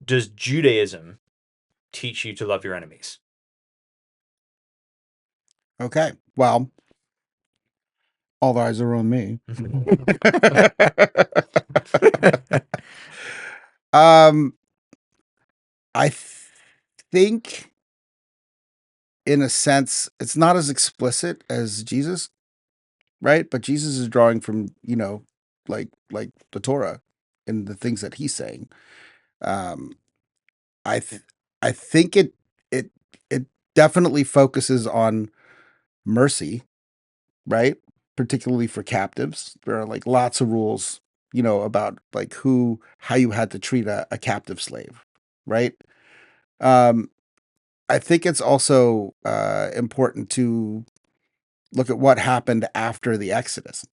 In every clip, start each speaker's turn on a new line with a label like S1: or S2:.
S1: does Judaism teach you to love your enemies?
S2: Okay. Well, all eyes are on me. I think, in a sense, it's not as explicit as Jesus, right? But Jesus is drawing from, like the Torah and the things that he's saying. Um, I th- I think it it definitely focuses on mercy, right? Particularly for captives. There are like lots of rules, about like how you had to treat a captive slave, right? Um, I think it's also important to look at what happened after the Exodus.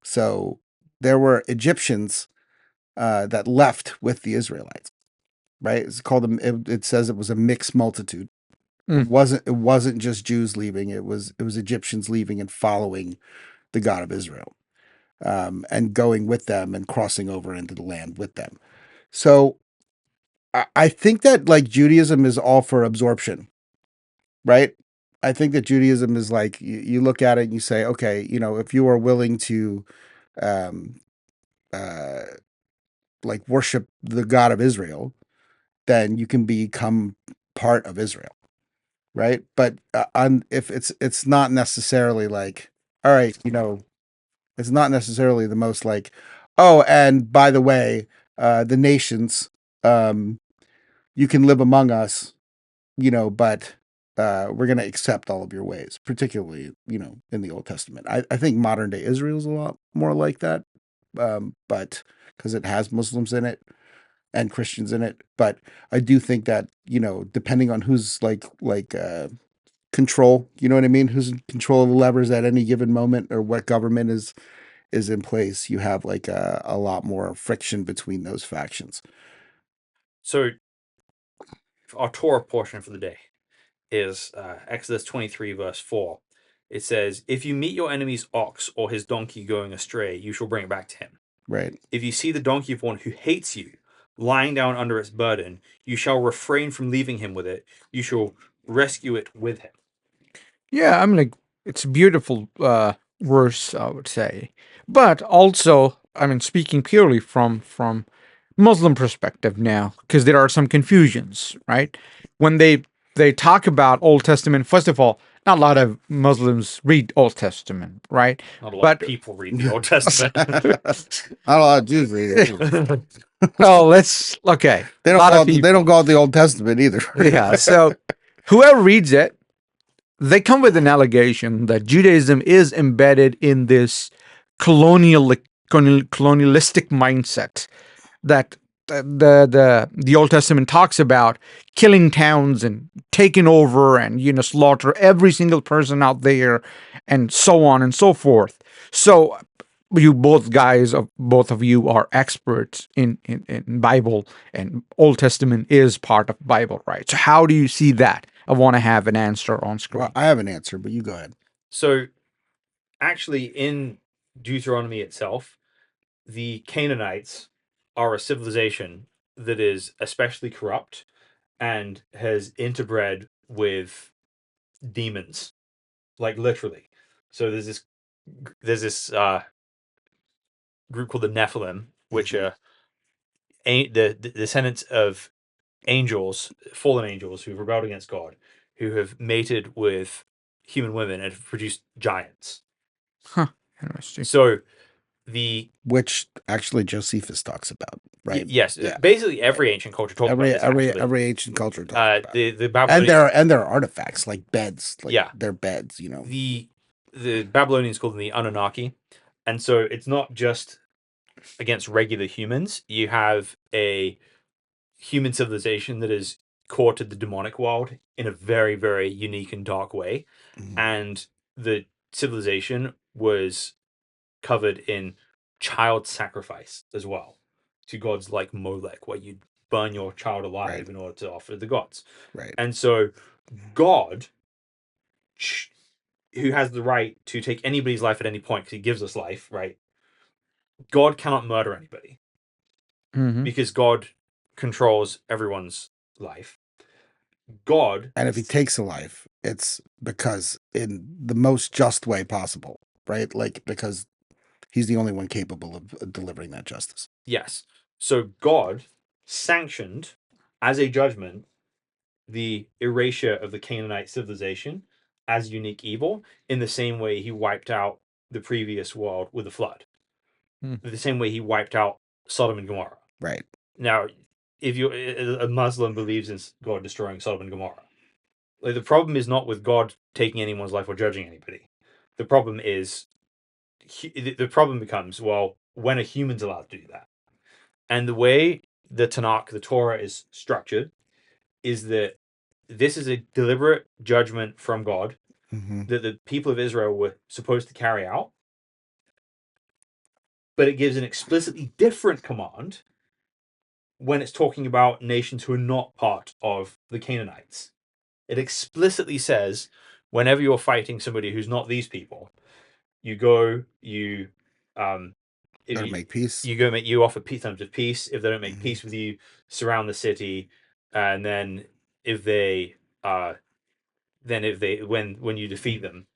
S2: So there were Egyptians that left with the Israelites, right? It's called it says it was a mixed multitude. It wasn't just Jews leaving. It was Egyptians leaving and following the God of Israel, and going with them and crossing over into the land with them. So I think that like Judaism is all for absorption, right? I think that Judaism is like you look at it and you say, okay, if you are willing to um, uh, like worship the God of Israel, then you can become part of Israel, right? But if it's not necessarily like, all right, it's not necessarily the most like, oh, and by the way, the nations, um, you can live among us, but we're going to accept all of your ways, particularly, in the Old Testament. I think modern day Israel is a lot more like that, but because it has Muslims in it and Christians in it. But I do think that, depending on who's control, you know what I mean? Who's in control of the levers at any given moment, or what government is in place, you have like a lot more friction between those factions.
S1: So our Torah portion for the day is Exodus 23, verse 4. It says, if you meet your enemy's ox or his donkey going astray, you shall bring it back to him.
S2: Right.
S1: If you see the donkey of one who hates you lying down under its burden, you shall refrain from leaving him with it. You shall rescue it with him.
S3: Yeah, I mean, like, it's a beautiful verse, I would say. But also, I mean, speaking purely from Muslim perspective now, because there are some confusions, right? When they talk about Old Testament, first of all, not a lot of Muslims read Old Testament, right?
S1: Not a lot
S3: But
S1: of people read the Old Testament.
S2: Not a lot of Jews read it.
S3: well, let's okay.
S2: They
S3: A
S2: don't
S3: lot
S2: call
S3: of
S2: it, they
S3: people.
S2: don't call it the Old Testament either.
S3: Yeah, so whoever reads it, they come with an allegation that Judaism is embedded in this colonialistic mindset that the Old Testament talks about killing towns and taking over and slaughter every single person out there and so on and so forth. So you both of you are experts in Bible, and Old Testament is part of Bible, right? So how do you see that? I want to have an answer on screen.
S2: Well, I have an answer, but you go ahead.
S1: So, actually, in Deuteronomy itself, the Canaanites are a civilization that is especially corrupt and has interbred with demons, like literally. So there's this group called the Nephilim, which are the descendants of angels, fallen angels who've rebelled against God, who have mated with human women and have produced giants.
S3: Huh. Interesting.
S1: So
S2: which actually Josephus talks about, right?
S1: Yes,
S2: Yeah.
S1: basically every ancient culture talks about this.
S2: Every ancient culture talks about it.
S1: The Babylonians,
S2: and there are artifacts like beds, like
S1: yeah,
S2: they're beds,
S1: the Babylonians called them the Anunnaki, and so it's not just against regular humans. You have a human civilization that has courted the demonic world in a very, very unique and dark way.
S2: Mhm.
S1: And the civilization was covered in child sacrifice as well to gods like Molech, where you'd burn your child alive
S2: Right.
S1: in order to offer to the gods.
S2: Right.
S1: And so God, who has the right to take anybody's life at any point because he gives us life, right? God cannot murder anybody
S3: Mm-hmm.
S1: because God controls everyone's life. God,
S2: And if he takes a life, it's because in the most just way possible, right? Like, because he's the only one capable of delivering that justice.
S1: yes. So God sanctioned as a judgment the erasure of the Canaanite civilization as unique evil in the same way he wiped out the previous world with a flood. The same way he wiped out Sodom and Gomorrah.
S2: Right.
S1: Now, if you a Muslim believes in God destroying Sodom and Gomorrah, like, the problem is not with God taking anyone's life or judging anybody. The problem is the problem becomes, well, when are humans allowed to do that? And the way the Tanakh, the Torah, is structured is that this is a deliberate judgment from God that the people of Israel were supposed to carry out, but it gives an explicitly different command when it's talking about nations who are not part of the Canaanites. It explicitly says, whenever you're fighting somebody who's not these people, you go, you if
S2: Gotta make peace.
S1: you offer terms of peace. If they don't make peace with you, surround the city, and then if they when you defeat them,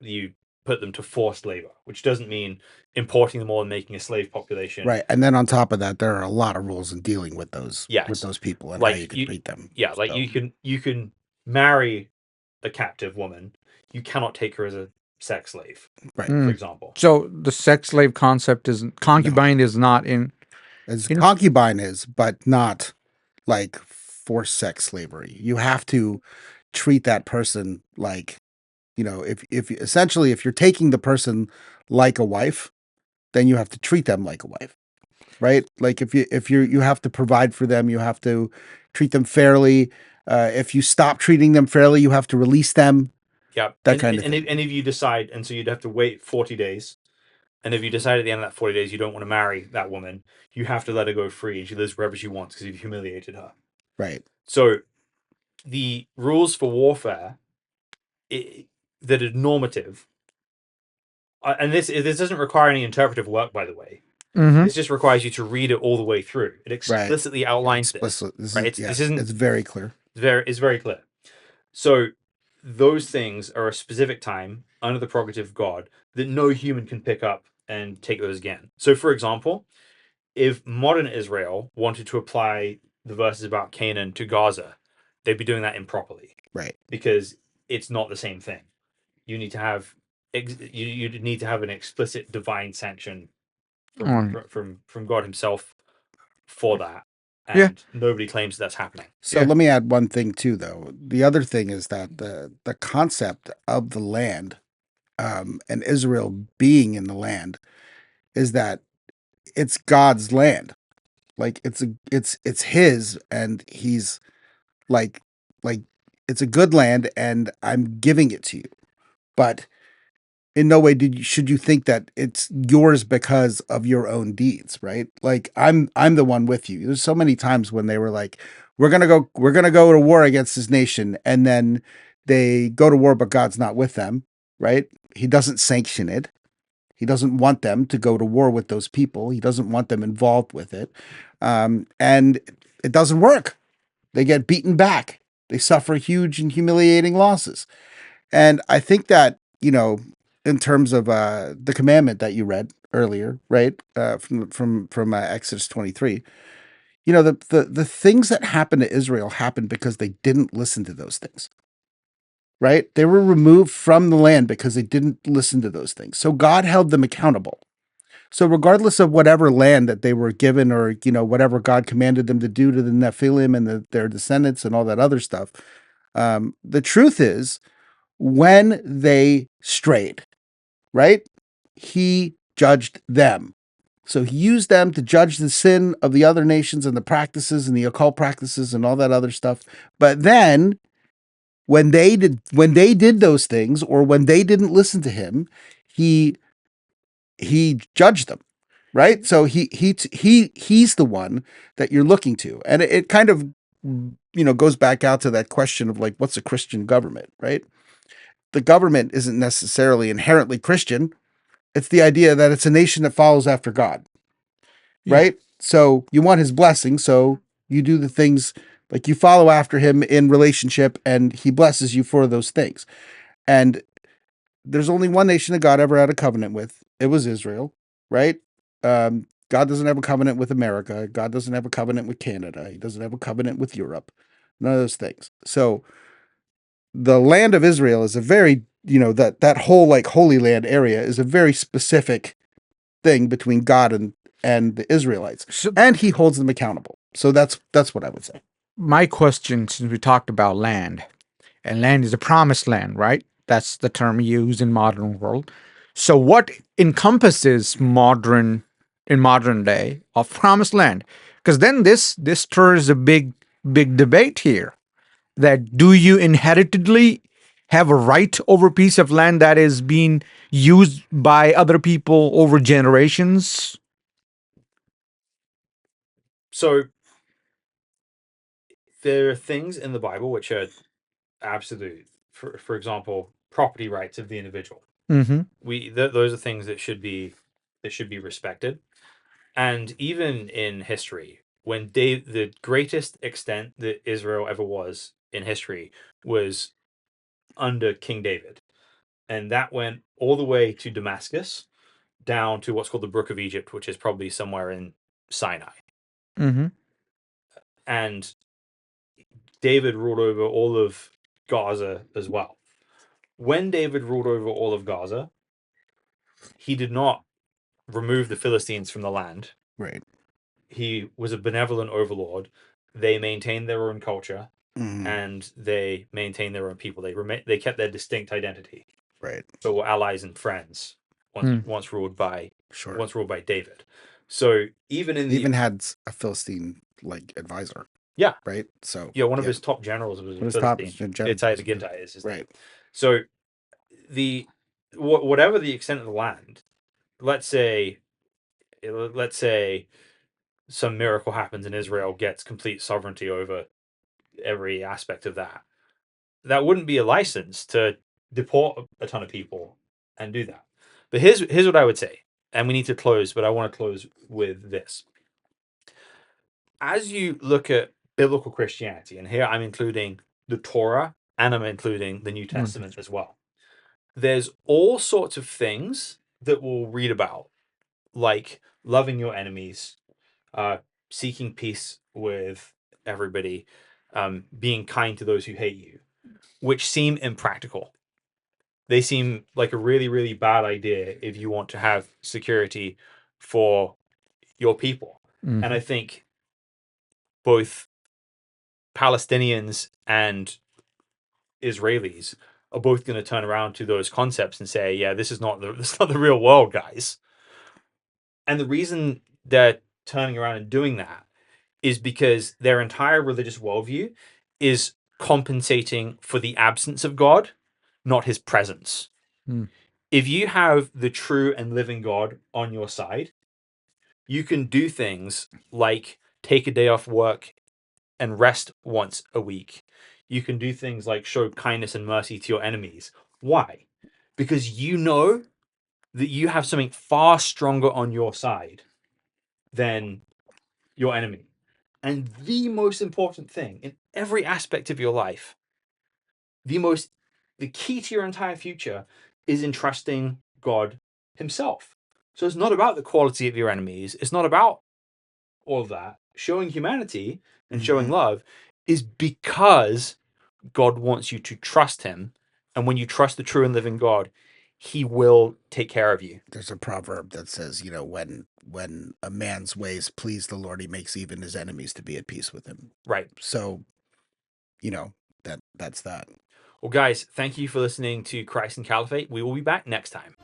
S1: you put them to forced labor, which doesn't mean importing them all and making a slave population.
S2: Right. And then on top of that, there are a lot of rules in dealing with those
S1: Yes.
S2: people and
S1: Like
S2: how you can treat them.
S1: Yeah, like
S2: So,
S1: you can marry a captive woman. You cannot take her as a sex slave,
S2: right.
S1: for example.
S3: So the sex slave concept is concubine is not in.
S2: As
S3: You know-
S2: concubine is, but not like forced sex slavery. You have to treat that person like, if essentially if you're taking the person like a wife, then you have to treat them like a wife, right? Like you have to provide for them, you have to treat them fairly. If you stop treating them fairly, you have to release them.
S1: Yeah,
S2: That kind of
S1: thing. And if you decide, and so you'd have to wait 40 days. And if you decide at the end of that 40 days you don't want to marry that woman, you have to let her go free and she lives wherever she wants because you've humiliated her.
S2: Right.
S1: So the rules for warfare that are normative, and this doesn't require any interpretive work, by the way.
S3: Mhm.
S1: This just requires you to read it all the way through. It explicitly outlines
S2: Explicit.
S1: this. Right?
S2: This isn't. It's very clear.
S1: It's very clear. So those things are a specific time under the prerogative of God that no human can pick up and take those again. So, for example, if modern Israel wanted to apply the verses about Canaan to Gaza, they'd be doing that improperly.
S2: Right.
S1: Because it's not the same thing. You need to have you need to have an explicit divine sanction from God Himself for that, and nobody claims that's happening.
S2: So let me add one thing too, though. The other thing is that the concept of the land, and Israel being in the land, is that it's God's land. Like it's His, and He's like it's a good land, and I'm giving it to you. But in no way should you think that it's yours because of your own deeds, right? Like I'm the one with you. There's so many times when they were like, we're gonna go to war against this nation, and then they go to war, but God's not with them, right? He doesn't sanction it. He doesn't want them to go to war with those people. He doesn't want them involved with it, and it doesn't work. They get beaten back. They suffer huge and humiliating losses. And I think that, in terms of the commandment that you read earlier, right, from Exodus 23, the things that happened to Israel happened because they didn't listen to those things, right? They were removed from the land because they didn't listen to those things. So God held them accountable. So regardless of whatever land that they were given, or whatever God commanded them to do to the Nephilim and their descendants and all that other stuff, the truth is, when they strayed, right, He judged them. So He used them to judge the sin of the other nations and the practices and the occult practices and all that other stuff. But then when they did those things, or when they didn't listen to Him, He judged them, right? So he's the one that you're looking to. And it kind of goes back out to that question of like, what's a Christian government, right? The government isn't necessarily inherently Christian. It's the idea that it's a nation that follows after God, right? So you want His blessing, so You do the things like you follow after him in relationship, and he blesses you for those things. And there's only one nation that God ever had a covenant with. It was Israel, right? God doesn't have a covenant with America. God doesn't have a covenant with Canada. He doesn't have a covenant with Europe. None of those things. So the land of Israel is a very, that whole like Holy Land area is a very specific thing between God and the Israelites.
S3: So
S2: And he holds them accountable. So that's what I would say.
S3: my question, since we talked about land, and land is a promised land, right? That's the term used in modern world. So what encompasses in modern day of promised land? Because then this stirs a big debate here, that do you inheritedly have a right over a piece of land that is being used by other people over generations?
S1: So there are things in the Bible which are absolute. For example, property rights of the individual.
S3: Mm-hmm.
S1: Those are things that should be respected. And even in history, when the greatest extent that Israel ever was in history was under King David, and that went all the way to Damascus, down to what's called the Brook of Egypt, which is probably somewhere in Sinai.
S3: Mm-hmm.
S1: And David ruled over all of Gaza as well. When David ruled over all of Gaza, he did not remove the Philistines from the land.
S2: Right.
S1: He was a benevolent overlord. They maintained their own culture, and they maintained their own people. They kept their distinct identity.
S2: Right.
S1: So were allies and friends once ruled by David. So even in
S2: he even had a Philistine like advisor.
S1: Yeah.
S2: Right. So
S1: one of his top generals was a Philistine. Ittai the Gittite is his name. So whatever the extent of the land, let's say some miracle happens and Israel gets complete sovereignty over every aspect of that. That wouldn't be a license to deport a ton of people and do that. But here's what I would say, and we need to close, but I want to close with this. As you look at biblical Christianity, and here I'm including the Torah and I'm including the New Testament as well, there's all sorts of things that we'll read about, like loving your enemies, seeking peace with everybody, being kind to those who hate you, which seem impractical. They seem like a really, really bad idea if you want to have security for your people.
S3: Mm-hmm.
S1: And I think both Palestinians and Israelis are both going to turn around to those concepts and say, yeah, this is not the real world, guys. And the reason they're turning around and doing that is because their entire religious worldview is compensating for the absence of God, not his presence. If you have the true and living God on your side, you can do things like take a day off work and rest once a week. You can do things like show kindness and mercy to your enemies. Why? Because you know that you have something far stronger on your side than your enemy. And the most important thing in every aspect of your life, the key to your entire future is entrusting God himself. So it's not about the quality of your enemies. It's not about all of that. Showing humanity and showing love is because God wants you to trust him. And when you trust the true and living God, he will take care of you.
S2: There's a proverb that says, when a man's ways please the Lord, he makes even his enemies to be at peace with him.
S1: Right.
S2: So, that's that.
S1: Well, guys, thank you for listening to Christ and Caliphate. We will be back next time.